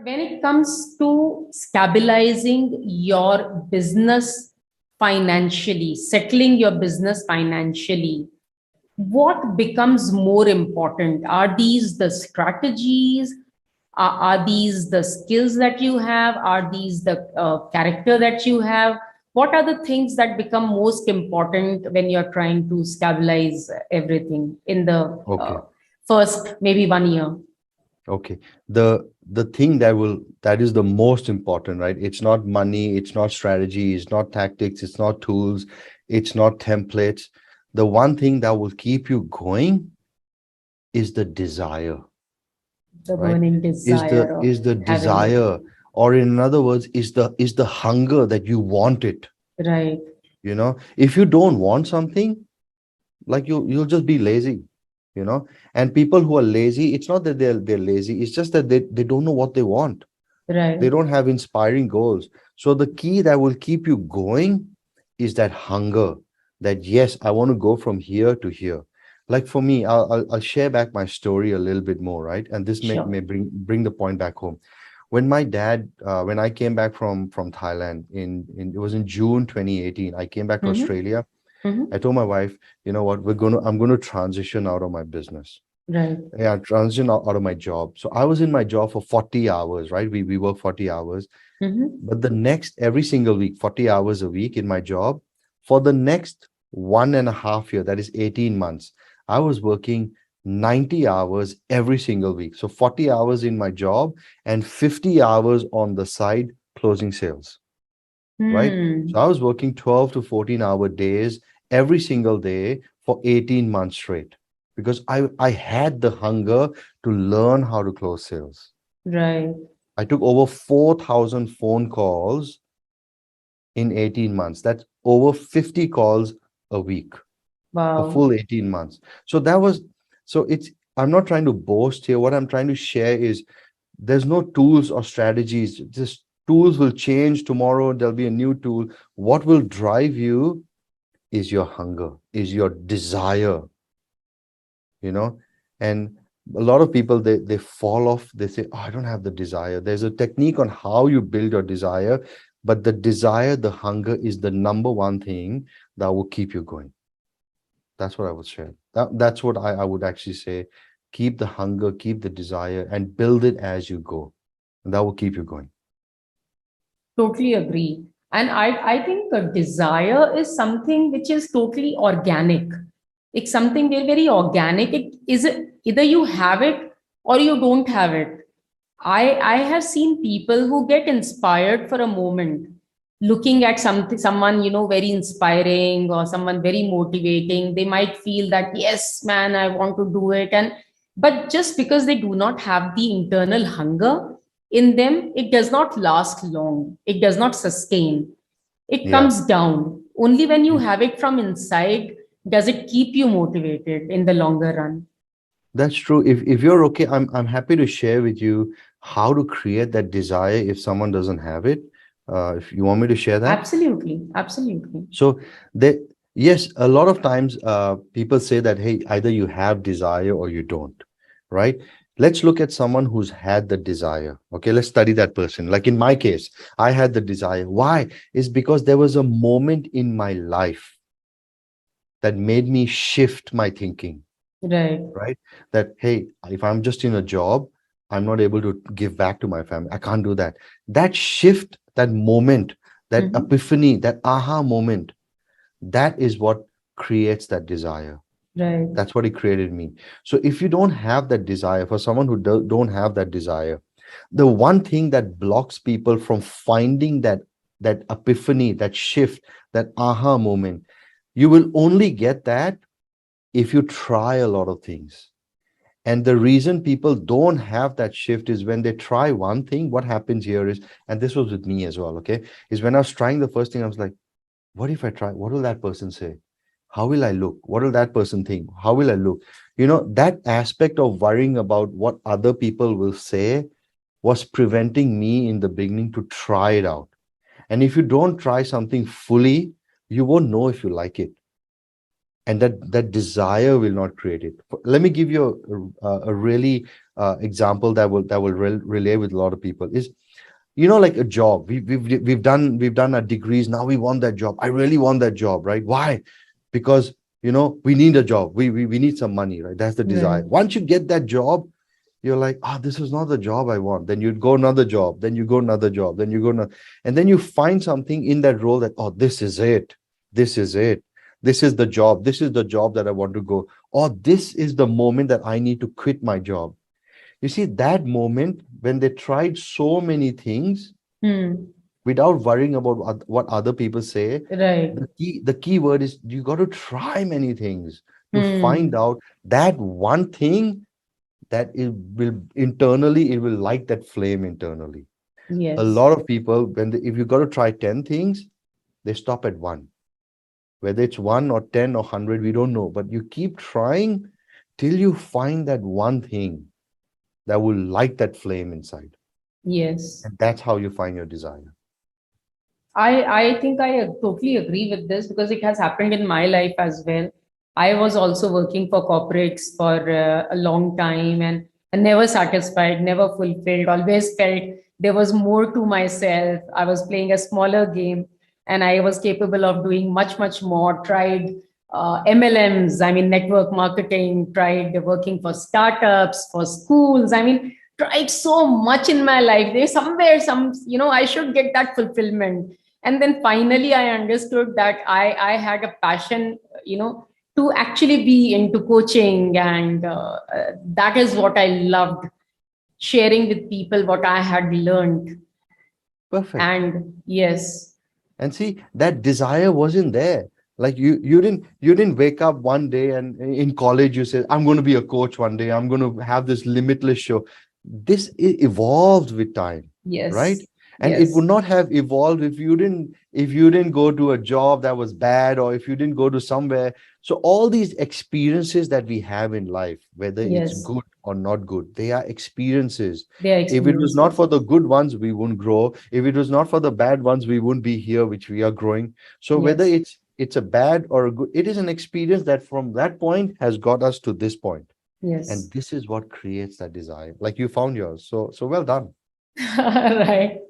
when it comes to stabilizing your business financially, settling your business financially, what becomes more important? Are these the strategies? Are these the skills that you have? Are these the character that you have? What are the things that become most important when you're trying to stabilize everything in the Okay. first maybe 1 year? Okay. The thing that is the most important, right? It's not money, it's not strategy, it's not tactics, it's not tools, it's not templates. The one thing that will keep you going is the desire, The right? burning Is the desire of is the having it. desire, or in other words, is the hunger that you want it. Right. If you don't want something, like you'll just be lazy. And people who are lazy, it's not that they're lazy, it's just that they don't know what they want. They Right. don't have inspiring goals. So the key that will keep you going is that hunger, that yes, I want to go from here to here. Like for me, I'll share back my story a little bit more, right? And this may Sure. bring the point back home. When I came back from Thailand in it was in June 2018, I came back to Mm-hmm. Australia. Mm-hmm. I told my wife, you know what, I'm gonna transition out of my business. Right. Yeah, transition out of my job. So I was in my job for 40 hours, right? We work 40 hours. Mm-hmm. But the next, every single week, 40 hours a week in my job, for the next 1.5 year, that is 18 months, I was working 90 hours every single week. So 40 hours in my job and 50 hours on the side closing sales, right? So I Hmm. was working 12 to 14-hour days every single day for 18 months straight because I had the hunger to learn how to close sales. Right. I took over 4,000 phone calls in 18 months. That's over 50 calls a week for full Wow. 18 months. So that was, so it's, I'm not trying to boast here. What I'm trying to share is there's no tools or strategies. Just tools will change tomorrow. There'll be a new tool. What will drive you is your hunger, is your desire, you know? And a lot of people, they fall off. They say, oh, I don't have the desire. There's a technique on how you build your desire, but the desire, the hunger is the number one thing that will keep you going. That's what I would share. That's what I would actually say. Keep the hunger, keep the desire, and build it as you go. And that will keep you going. Totally agree. And I think a desire is something which is totally organic. It's something very, very organic. It is either you have it or you don't have it. I have seen people who get inspired for a moment, looking at something, someone, very inspiring or someone very motivating. They might feel that, yes, man, I want to do it. But just because they do not have the internal hunger in them, it does not last long. It does not sustain. It Yeah. comes down. Only when you have it from inside does it keep you motivated in the longer run. That's true. If you're okay, I'm happy to share with you how to create that desire if someone doesn't have it. If you want me to share that. Absolutely. Absolutely. So they yes, a lot of times people say that, hey, either you have desire or you don't, right? Let's look at someone who's had the desire. Okay, let's study that person. Like in my case, I had the desire. Why? Is because there was a moment in my life that made me shift my thinking, Right. right? That, hey, if I'm just in a job, I'm not able to give back to my family. I can't do that. That shift, that moment, that Mhm. epiphany, that aha moment, that is what creates that desire. Right. That's what it created me. So if you don't have that desire, for someone who don't have that desire, the one thing that blocks people from finding that epiphany, that shift, that aha moment, you will only get that if you try a lot of things. And the reason people don't have that shift is when they try one thing, what happens here is, and this was with me as well, okay, is when I was trying the first thing, I was like, what if I try? What will that person say? How will I look? What will that person think? How will I look? That aspect of worrying about what other people will say was preventing me in the beginning to try it out. And if you don't try something fully, you won't know if you like it. and that desire will not create it. Let me give you a really example that will relate with a lot of people is, like a job. We've done our degrees. Now we want that job. I really want that job, right? Why? Because we need a job. We need some money, right? That's the desire. Right. Once you get that job, you're like, this is not the job I want. Then you'd go another job, then you go another job, then you go another, and then you find something in that role that, this is it. This is it. This is the job. This is the job that I want to go. Or this is the moment that I need to quit my job. You see, that moment when they tried so many things Hmm. without worrying about what other people say, Right. the key word is you got to try many things to find Hmm. out that one thing that it will light that flame internally. A Yes. lot of people, if you got to try 10 things, they stop at one. Whether it's one or 10 or 100, we don't know, but you keep trying till you find that one thing that will light that flame inside, Yes. and that's how you find your desire. I think I totally agree with this because it has happened in my life as well. I was also working for corporates for a long time, and never satisfied, never fulfilled, always felt there was more to myself. I was playing a smaller game and I was capable of doing much, much more. Tried MLMs, I mean, network marketing, tried working for startups, for schools. I mean, tried so much in my life. There's somewhere, I should get that fulfillment. And then finally I understood that I had a passion, to actually be into coaching, and that is what I loved, sharing with people what I had learned. Perfect. And yes. And see, that desire wasn't there. Like you didn't wake up one day and in college you said, I'm going to be a coach one day, I'm going to have this limitless show. This evolved with time, right? Yes. And it would Yes. not have evolved if you didn't go to a job that was bad, or if you didn't go to somewhere. So all these experiences that we have in life, whether it's Yes. good or not good, they are experiences. They are If it was not experiences. for the good ones, we wouldn't grow. If it was not for the bad ones, we wouldn't be here, which we are growing. So whether Yes. it's a bad or a good, it is an experience that from that point has got us to this point. And Yes. this is what creates that desire. Like you found yours. So well done. Right.